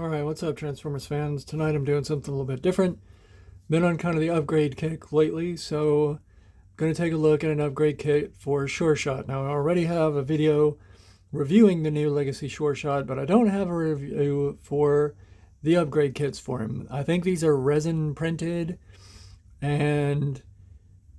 Alright, what's up Transformers fans? Tonight I'm doing something a little bit different. Been on kind of the upgrade kick lately, so I'm going to take a look at an upgrade kit for Sureshot. Now I already have a video reviewing the new Legacy Sureshot, but I don't have a review for the upgrade kits for him. I think these are resin printed, and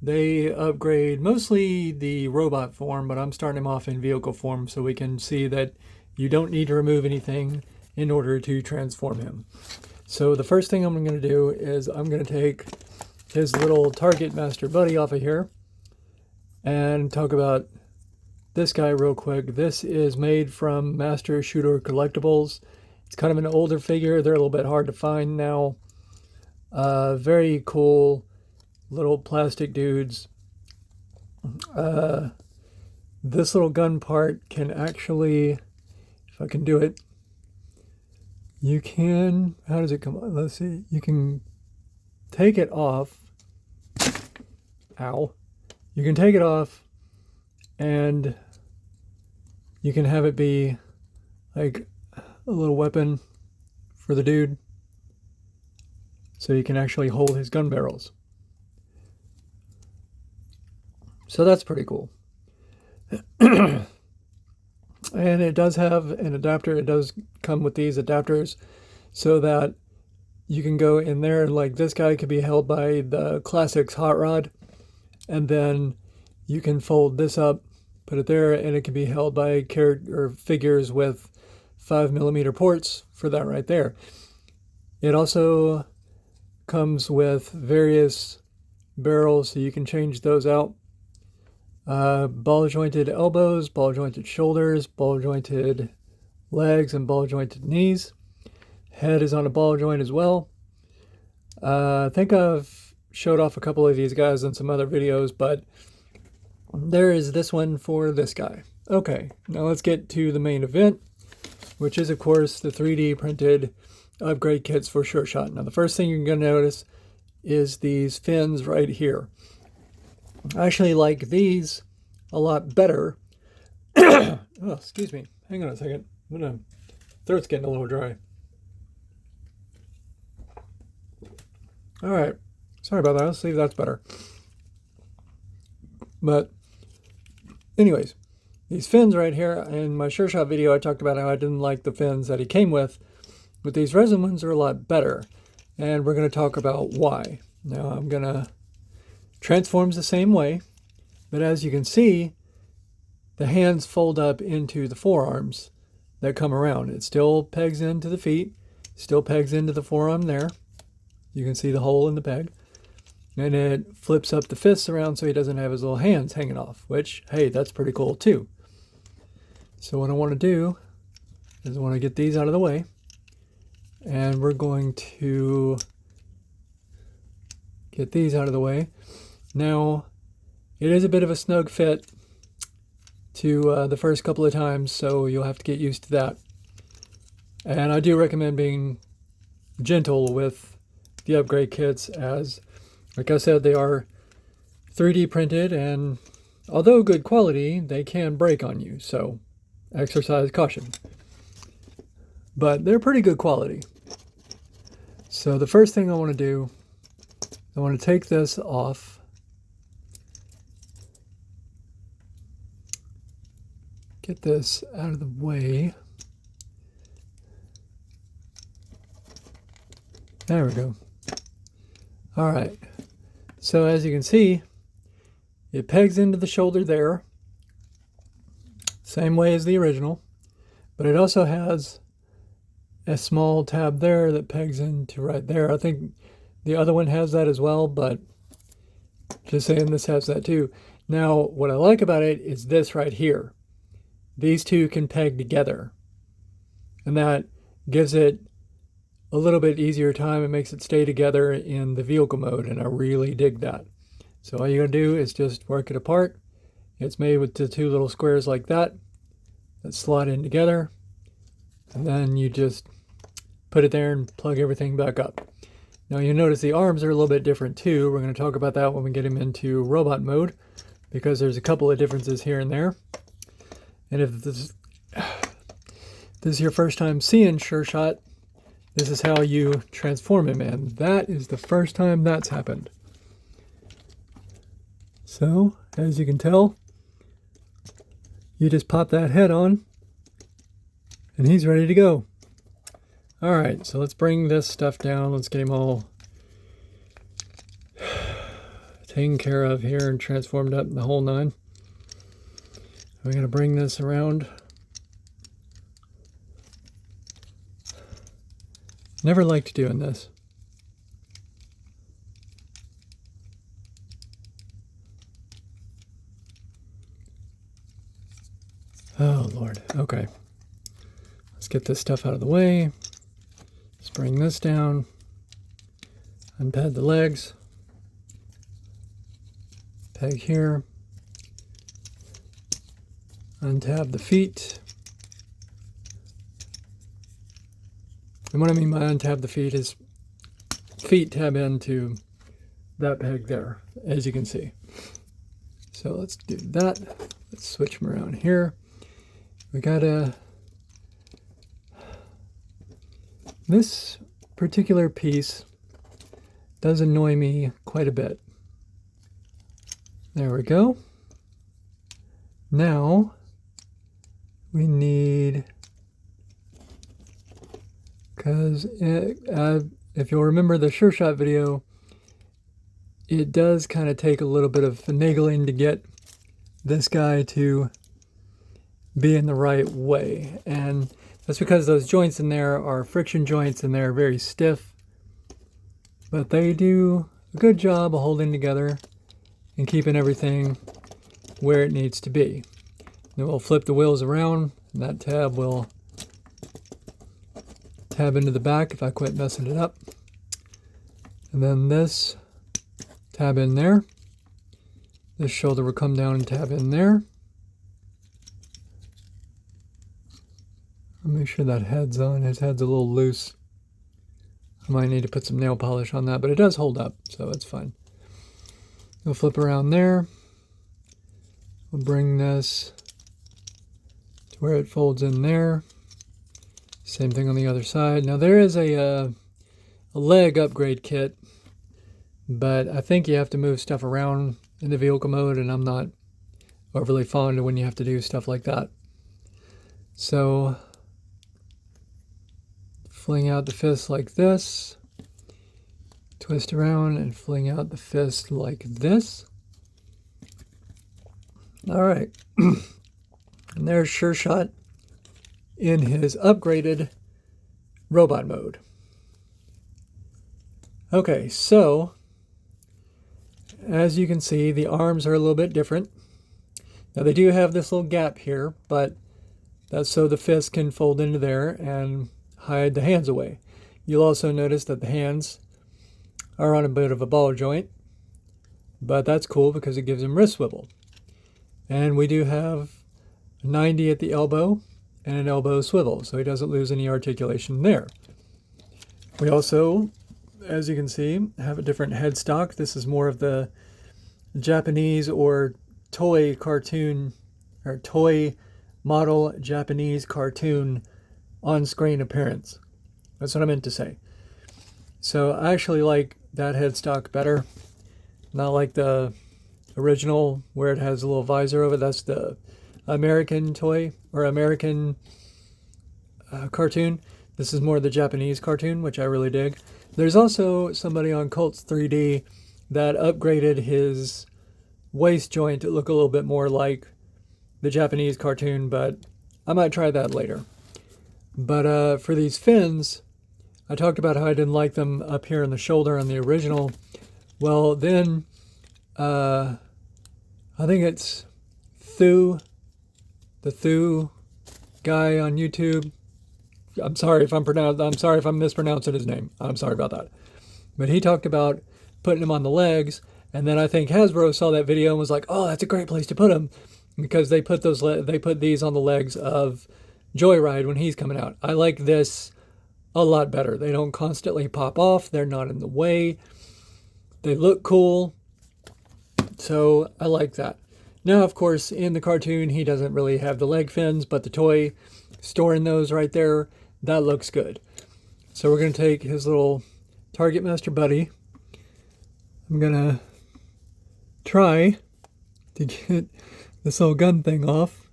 they upgrade mostly the robot form, but I'm starting him off in vehicle form so we can see that you don't need to remove anything in order to transform him. So the first thing I'm going to do is I'm going to take his little Target Master Buddy off of here and talk about this guy real quick. This is made from Master Shooter Collectibles. It's kind of an older figure. They're a little bit hard to find now. Very cool little plastic dudes. This little gun part can actually, if I can do it, you can, how does it come on? Let's see. You can take it off. Ow. You can take it off and you can have it be like a little weapon for the dude. So you can actually hold his gun barrels. So that's pretty cool. And it does have an adapter. It does come with these adapters so that you can go in there, like this guy could be held by the Classics hot rod, and then you can fold this up, put it there, and it can be held by character or figures with 5mm ports for that right there. It also comes with various barrels, so you can change those out. Ball jointed elbows, ball jointed shoulders, ball jointed legs, and ball jointed knees. Head is on a ball joint as well. I think I've showed off a couple of these guys in some other videos, but there is this one for this guy. Okay, now let's get to the main event, which is of course the 3D printed upgrade kits for Sureshot. Now the first thing you're going to notice is these fins right here. I actually like these a lot better. Oh, excuse me. Hang on a second. Throat's getting a little dry. All right. Sorry about that. Let's see if that's better. But anyways, these fins right here, in my Sureshot video, I talked about how I didn't like the fins that he came with, but these resin ones are a lot better. And we're going to talk about why. Now I'm going to transforms the same way, but as you can see, the hands fold up into the forearms that come around. It still pegs into the feet, still pegs into the forearm there. You can see the hole in the peg. And it flips up the fists around so he doesn't have his little hands hanging off, which, hey, that's pretty cool too. So what I want to do is I want to get these out of the way, and we're going to get these out of the way. Now, it is a bit of a snug fit to the first couple of times, so you'll have to get used to that. And I do recommend being gentle with the upgrade kits, as, like I said, they are 3D printed, and although good quality, they can break on you, so exercise caution. But they're pretty good quality. So the first thing I want to do, I want to take this off. Get this out of the way. There we go. All right. So as you can see, it pegs into the shoulder there. Same way as the original. But it also has a small tab there that pegs into right there. I think the other one has that as well, but just saying this has that too. Now, what I like about it is this right here. These two can peg together, and that gives it a little bit easier time. It makes it stay together in the vehicle mode, and I really dig that. So all you gotta do is just work it apart. It's made with the two little squares like that slot in together, and then you just put it there and plug everything back up. Now you notice the arms are a little bit different too. We're going to talk about that when we get him into robot mode, because there's a couple of differences here and there. And if this is your first time seeing Sureshot, this is how you transform him, and that is the first time that's happened. So, as you can tell, you just pop that head on, and he's ready to go. Alright, so let's bring this stuff down. Let's get him all taken care of here and transformed up in the whole nine. We're going to bring this around. Never liked doing this. Oh, Lord. Okay. Let's get this stuff out of the way. Let's bring this down. Unpad the legs. Peg here. Untab the feet. And what I mean by untab the feet is feet tab into that peg there, as you can see. So let's do that. Let's switch them around here. We gotta... This particular piece does annoy me quite a bit. There we go. Now we need, because if you'll remember the Sureshot video, it does kind of take a little bit of finagling to get this guy to be in the right way, and that's because those joints in there are friction joints and they're very stiff, but they do a good job of holding together and keeping everything where it needs to be. Then we'll flip the wheels around, and that tab will tab into the back if I quit messing it up. And then this tab in there. This shoulder will come down and tab in there. I'll make sure that head's on. His head's a little loose. I might need to put some nail polish on that, but it does hold up, so it's fine. We'll flip around there. We'll bring this to where it folds in there. Same thing on the other side. Now there is a leg upgrade kit, but I think you have to move stuff around in the vehicle mode, and I'm not overly fond of when you have to do stuff like that. So, fling out the fist like this. Twist around and fling out the fist like this. All right. And there's Sureshot in his upgraded robot mode. Okay, so as you can see, the arms are a little bit different. Now they do have this little gap here, but that's so the fist can fold into there and hide the hands away. You'll also notice that the hands are on a bit of a ball joint, but that's cool because it gives him wrist swivel. And we do have 90 at the elbow and an elbow swivel, so he doesn't lose any articulation there. We also, as you can see, have a different headstock. This is more of the Japanese or toy cartoon, or toy model Japanese cartoon on-screen appearance. That's what I meant to say. So I actually like that headstock better. Not like the original where it has a little visor over. That's the American toy or American cartoon. This is more the Japanese cartoon, which I really dig. There's also somebody on Colts 3D that upgraded his waist joint to look a little bit more like the Japanese cartoon, but I might try that later. But for these fins, I talked about how I didn't like them up here in the shoulder on the original. Well, then I think it's the Thu guy on YouTube. I'm sorry if I'm mispronouncing his name. I'm sorry about that. But he talked about putting them on the legs, and then I think Hasbro saw that video and was like, "Oh, that's a great place to put them," because they put these on the legs of Joyride when he's coming out. I like this a lot better. They don't constantly pop off. They're not in the way. They look cool. So I like that. Now, of course, in the cartoon, he doesn't really have the leg fins, but the toy storing those right there, that looks good. So we're going to take his little Target Master buddy. I'm going to try to get this little gun thing off.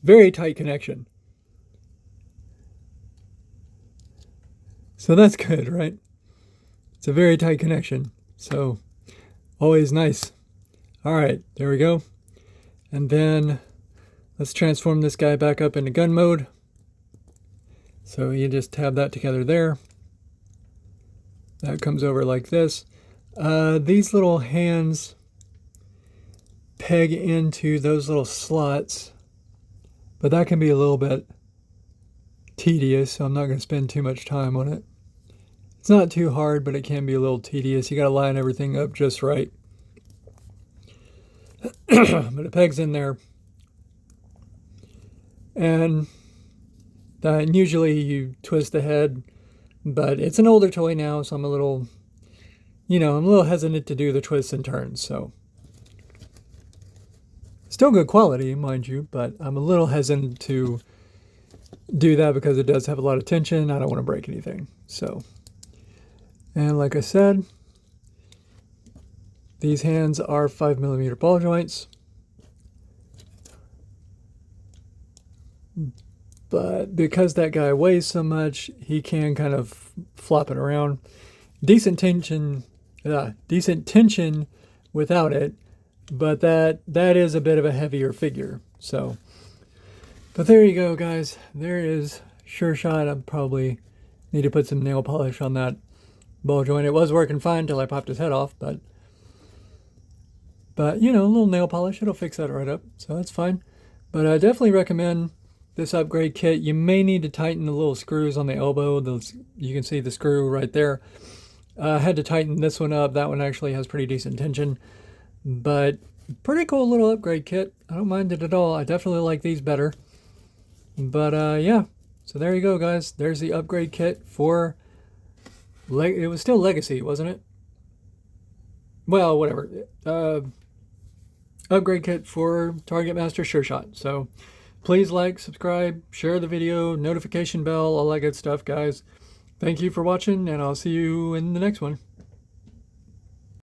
Very tight connection. So that's good, right? It's a very tight connection. So always nice. All right, there we go. And then let's transform this guy back up into gun mode. So you just tab that together there. That comes over like this. These little hands peg into those little slots, but that can be a little bit tedious, so I'm not going to spend too much time on it. It's not too hard, but it can be a little tedious. You got to line everything up just right. But it pegs in there. And usually you twist the head, but it's an older toy now, so I'm a little hesitant to do the twists and turns, so. Still good quality, mind you, but I'm a little hesitant to do that because it does have a lot of tension. I don't want to break anything, so. And like I said, these hands are 5mm ball joints. But because that guy weighs so much, he can kind of flop it around. Decent tension without it, but that is a bit of a heavier figure. So, but there you go, guys. There is Sureshot. I probably need to put some nail polish on that ball joint. It was working fine until I popped his head off, but you know, a little nail polish, it'll fix that right up. So that's fine. But I definitely recommend this upgrade kit. You may need to tighten the little screws on the elbow. You can see the screw right there. I had to tighten this one up. That one actually has pretty decent tension. But pretty cool little upgrade kit. I don't mind it at all. I definitely like these better. But yeah. So there you go, guys. There's the upgrade kit for... It was still Legacy, wasn't it? Well, whatever. Upgrade kit for Target Master Sureshot. So please like, subscribe, share the video, notification bell, all that good stuff, guys. Thank you for watching, and I'll see you in the next one.